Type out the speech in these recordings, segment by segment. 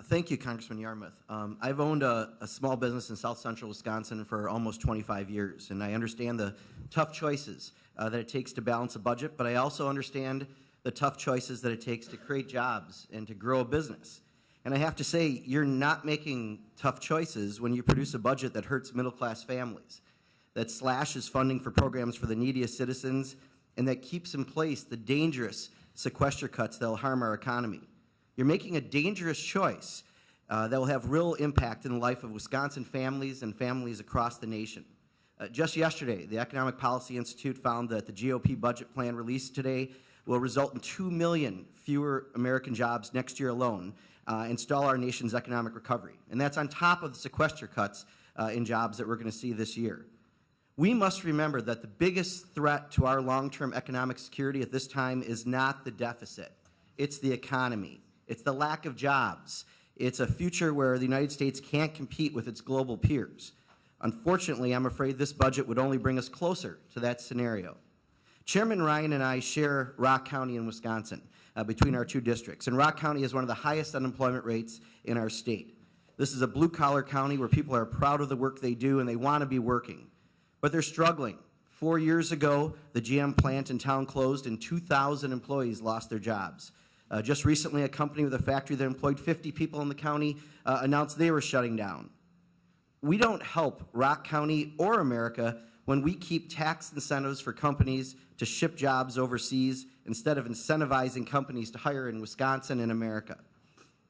Thank you, Congressman Yarmouth. I've owned a small business in south central Wisconsin for almost 25 years, and I understand the tough choices that it takes to balance a budget, but I also understand the tough choices that it takes to create jobs and to grow a business. And I have to say, you're not making tough choices when you produce a budget that hurts middle-class families, that slashes funding for programs for the neediest citizens, and that keeps in place the dangerous sequester cuts that will harm our economy. You're making a dangerous choice that will have real impact in the life of Wisconsin families and families across the nation. Just yesterday, the Economic Policy Institute found that the GOP budget plan released today will result in 2 million fewer American jobs next year alone and stall our nation's economic recovery. And that's on top of the sequester cuts in jobs that we're going to see this year. We must remember that the biggest threat to our long-term economic security at this time is not the deficit. It's the economy. It's the lack of jobs. It's a future where the United States can't compete with its global peers. Unfortunately, I'm afraid this budget would only bring us closer to that scenario. Chairman Ryan and I share Rock County in Wisconsin between our two districts, and Rock County has one of the highest unemployment rates in our state. This is a blue-collar county where people are proud of the work they do and they want to be working, but they're struggling. 4 years ago, the GM plant in town closed and 2,000 employees lost their jobs. Just recently, a company with a factory that employed 50 people in the county announced they were shutting down. We don't help Rock County or America when we keep tax incentives for companies to ship jobs overseas instead of incentivizing companies to hire in Wisconsin and America.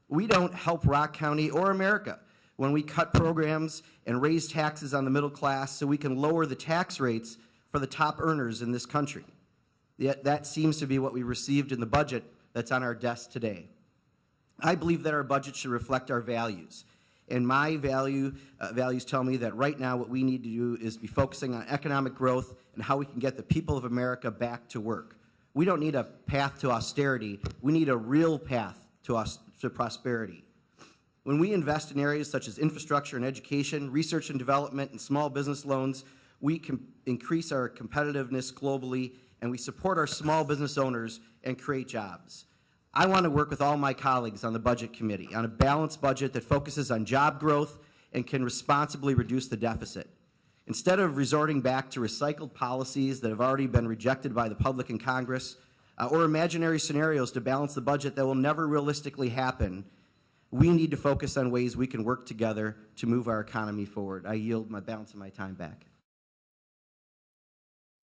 We don't help Rock County or America when we cut programs and raise taxes on the middle class so we can lower the tax rates for the top earners in this country. Yet that seems to be what we received in the budget that's on our desk today. I believe that our budget should reflect our values. And my values tell me that right now what we need to do is be focusing on economic growth and how we can get the people of America back to work. We don't need a path to austerity. We need a real path to prosperity. When we invest in areas such as infrastructure and education, research and development, and small business loans, we can increase our competitiveness globally, and we support our small business owners and create jobs. I want to work with all my colleagues on the Budget Committee on a balanced budget that focuses on job growth and can responsibly reduce the deficit. Instead of resorting back to recycled policies that have already been rejected by the public and Congress, or imaginary scenarios to balance the budget that will never realistically happen, we need to focus on ways we can work together to move our economy forward. I yield my balance of my time back.